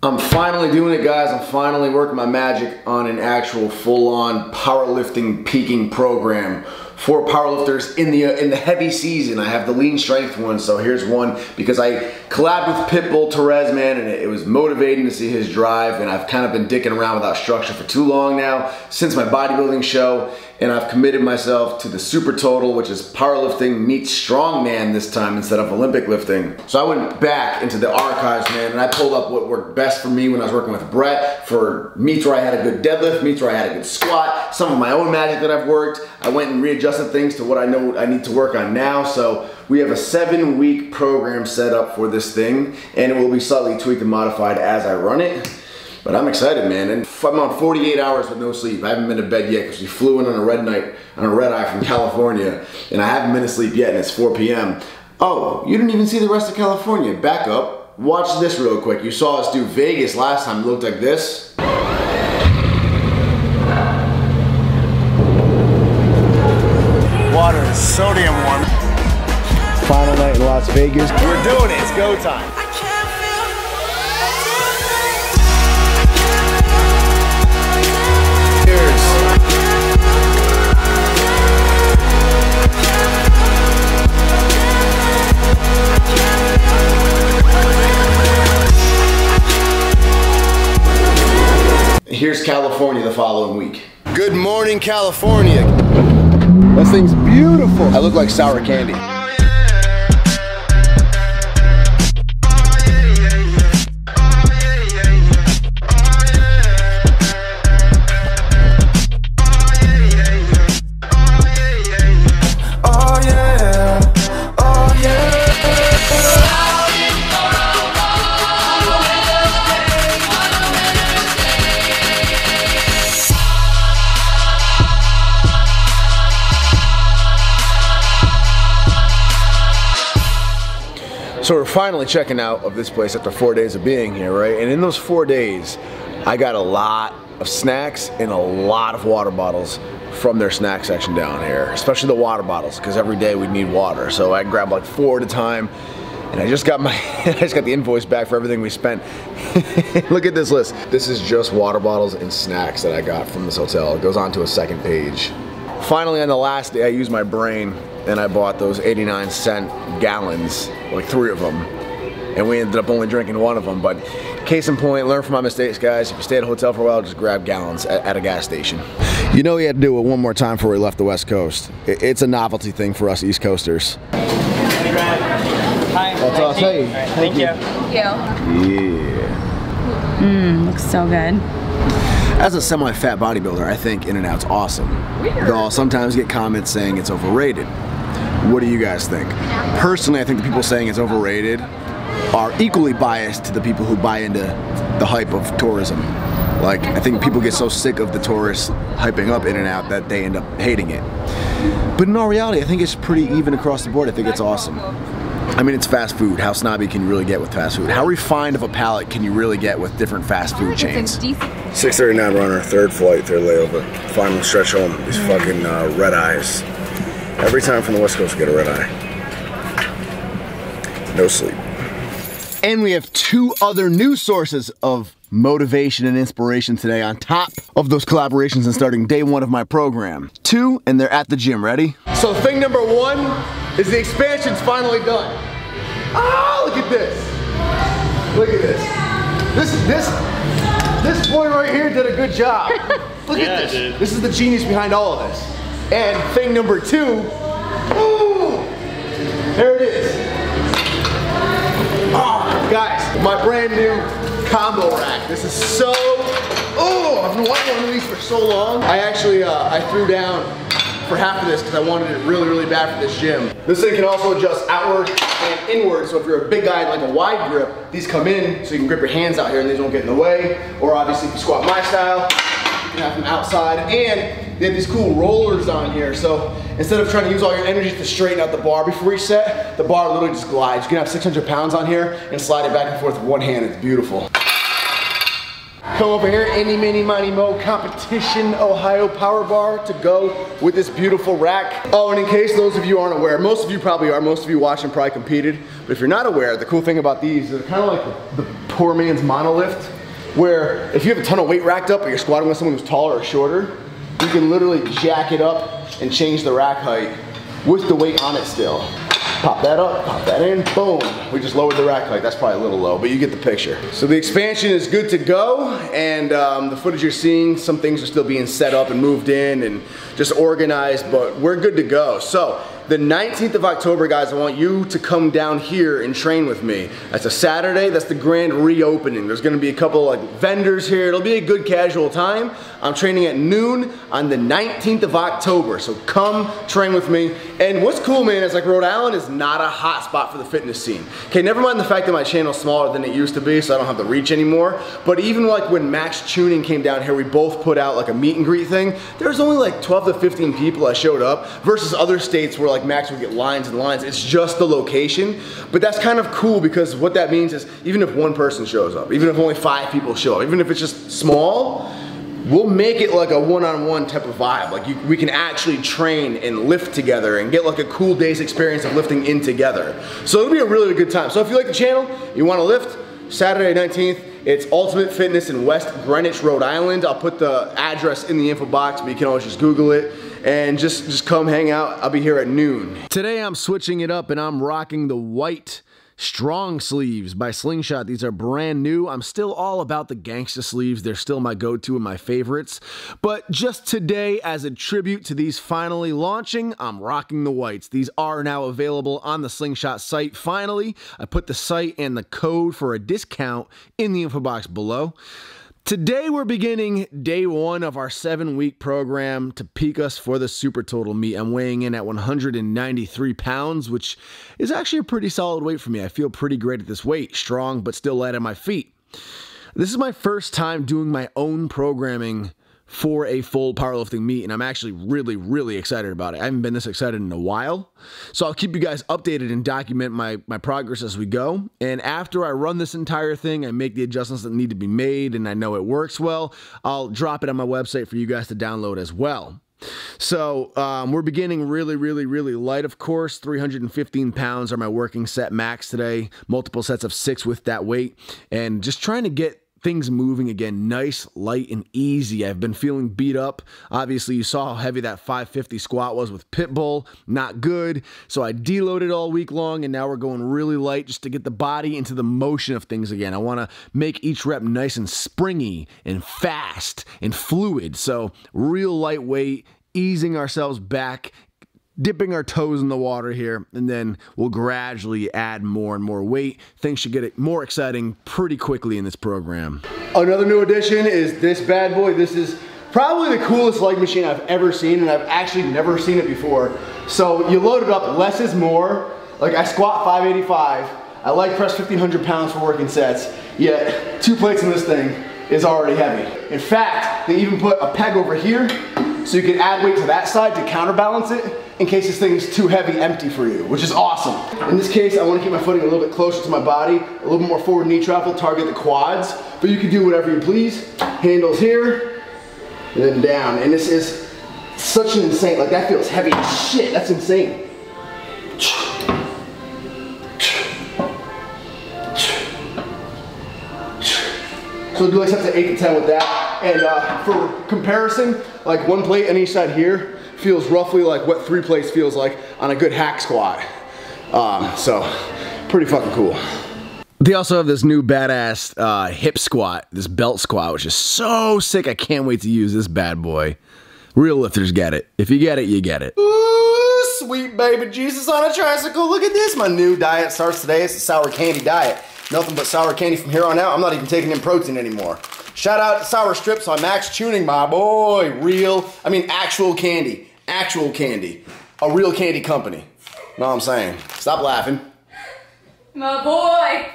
I'm finally doing it, guys. I'm finally working my magic on an actual full-on powerlifting peaking program for powerlifters in the heavy season. I have the lean strength one, so here's one because I collabed with Pitbull Terez, man, and it was motivating to see his drive, and I've kind of been dicking around without structure for too long now, since my bodybuilding show, and I've committed myself to the super total, which is powerlifting meets strongman this time instead of Olympic lifting. So I went back into the archives, man, and I pulled up what worked best for me when I was working with Brett for meets where I had a good deadlift, meets where I had a good squat, some of my own magic that I've worked. I went and readjusted things to what I know I need to work on now. So we have a 7-week program set up for this thing, and it will be slightly tweaked and modified as I run it. But I'm excited, man, and I'm on 48 hours with no sleep. I haven't been to bed yet because we flew in on a red eye from California, and I haven't been to sleep yet, and it's 4 p.m. Oh, you didn't even see the rest of California. Back up. Watch this real quick. You saw us do Vegas last time. It looked like this. Water is sodium warm. Final night in Las Vegas. We're doing it. It's go time. Here's California the following week. Good morning, California. That thing's beautiful. I look like sour candy. So we're finally checking out of this place after 4 days of being here, right? And in those 4 days, I got a lot of snacks and a lot of water bottles from their snack section down here, especially the water bottles, because every day we need water. So I grabbed like 4 at a time, and I just got the invoice back for everything we spent. Look at this list. This is just water bottles and snacks that I got from this hotel. It goes on to a second page. Finally, on the last day, I used my brain and I bought those 89-cent gallons, like 3 of them. And we ended up only drinking 1 of them. But case in point, learn from my mistakes, guys. If you stay at a hotel for a while, just grab gallons at a gas station. You know, we had to do it one more time before we left the West Coast. It's a novelty thing for us East Coasters. Hi. That's all I'll say. Thank you. Thank you. Yeah. Looks so good. As a semi-fat bodybuilder, I think In-N-Out's awesome. Though I'll sometimes get comments saying it's overrated. What do you guys think? Personally, I think the people saying it's overrated are equally biased to the people who buy into the hype of tourism. Like, I think people get so sick of the tourists hyping up In-N-Out that they end up hating it. But in all reality, I think it's pretty even across the board. I think it's awesome. I mean, it's fast food. How snobby can you really get with fast food? How refined of a palate can you really get with different fast food chains? 6:39, we're on our 3rd flight, 3rd layover. Final stretch home. These fucking red eyes. Every time from the West Coast we get a red eye. No sleep. And we have 2 other new sources of motivation and inspiration today on top of those collaborations and starting day 1 of my program. 2, and they're at the gym. Ready? So thing number 1 is the expansion's finally done. Oh, look at this. Look at this. This boy right here did a good job. Look at this. Dude. This is the genius behind all of this. And thing number 2, ooh, there it is. Oh, guys, my brand new combo rack. This is so, oh, I've been wanting one of these for so long. I actually, I threw down for half of this because I wanted it really, really bad for this gym. This thing can also adjust outward and inward, so if you're a big guy like a wide grip, these come in so you can grip your hands out here and these won't get in the way. Or obviously if you squat my style, you can have them outside. And they have these cool rollers on here, so instead of trying to use all your energy to straighten out the bar before each set, the bar literally just glides. You can have 600 pounds on here and slide it back and forth with one hand. It's beautiful. come over here, any, mini, miny, mo competition Ohio power bar to go with this beautiful rack. Oh, and in case those of you aren't aware, most of you probably are, most of you watching probably competed, but if you're not aware, the cool thing about these, they're kind of like the poor man's monolift, where if you have a ton of weight racked up, but you're squatting with someone who's taller or shorter, you can literally jack it up and change the rack height with the weight on it still. Pop that up, pop that in, boom. We just lowered the rack height. That's probably a little low, but you get the picture. So the expansion is good to go, and the footage you're seeing, some things are still being set up and moved in and just organized, but we're good to go. So the 19th of October, guys, I want you to come down here and train with me. That's a Saturday, that's the grand reopening. There's gonna be a couple like vendors here. It'll be a good casual time. I'm training at noon on the 19th of October, so come train with me. And what's cool, man, is like Rhode Island is not a hot spot for the fitness scene. Okay, never mind the fact that my channel's smaller than it used to be, so I don't have the reach anymore. But even like when Max Tuning came down here, we both put out like a meet and greet thing. There was only like 12 to 15 people that showed up versus other states where like Max would get lines and lines. It's just the location. But that's kind of cool because what that means is even if one person shows up, even if only 5 people show up, even if it's just small, we'll make it like a one-on-one type of vibe. Like we can actually train and lift together and get like a cool day's experience of lifting in together. So it'll be a really good time. So if you like the channel, you want to lift, Saturday 19th, it's Ultimate Fitness in West Greenwich, Rhode Island. I'll put the address in the info box, but you can always just Google it. And just come hang out. I'll be here at noon. Today I'm switching it up and I'm rocking the white strong sleeves by Slingshot. These are brand new. I'm still all about the gangsta sleeves. They're still my go-to and my favorites. But just today, as a tribute to these finally launching, I'm rocking the whites. These are now available on the Slingshot site. Finally, I put the site and the code for a discount in the info box below. Today we're beginning day 1 of our 7-week program to peak us for the super total meet. I'm weighing in at 193 pounds, which is actually a pretty solid weight for me. I feel pretty great at this weight, strong but still light on my feet. This is my first time doing my own programming for a full powerlifting meet, and I'm actually really excited about it. I haven't been this excited in a while, so I'll keep you guys updated and document my progress as we go. And after I run this entire thing, I make the adjustments that need to be made, and I know it works well, I'll drop it on my website for you guys to download as well. So we're beginning really light, of course. 315 pounds are my working set max today, multiple sets of 6 with that weight, and just trying to get things moving again, nice, light, and easy. I've been feeling beat up. Obviously, you saw how heavy that 550 squat was with Pitbull. Not good. So I deloaded all week long, and now we're going really light just to get the body into the motion of things again. I want to make each rep nice and springy and fast and fluid. So real lightweight, easing ourselves back, dipping our toes in the water here, and then we'll gradually add more and more weight. Things should get more exciting pretty quickly in this program. Another new addition is this bad boy. This is probably the coolest leg machine I've ever seen, and I've actually never seen it before. So you load it up, less is more. Like I squat 585, I leg press 1,500 pounds for working sets, yet 2 plates in this thing is already heavy. In fact, they even put a peg over here so you can add weight to that side to counterbalance it in case this thing's too heavy empty for you, which is awesome. In this case, I want to keep my footing a little bit closer to my body, a little bit more forward knee travel, target the quads, but you can do whatever you please. Handles here, and then down. And this is such an insane, like that feels heavy as shit, that's insane. So do like sets of 8 to 10 with that. And for comparison, like 1 plate on each side here feels roughly like what 3 plates feels like on a good hack squat. So pretty fucking cool. They also have this new badass hip squat, this belt squat, which is so sick. I can't wait to use this bad boy. Real lifters get it. If you get it, you get it. Ooh, sweet baby Jesus on a tricycle. Look at this. My new diet starts today. It's a sour candy diet. Nothing but sour candy from here on out. I'm not even taking in protein anymore. Shout out to Sour Strips on Max Tuning, my boy. Actual candy. Actual candy. A real candy company. Know what I'm saying? Stop laughing. My boy.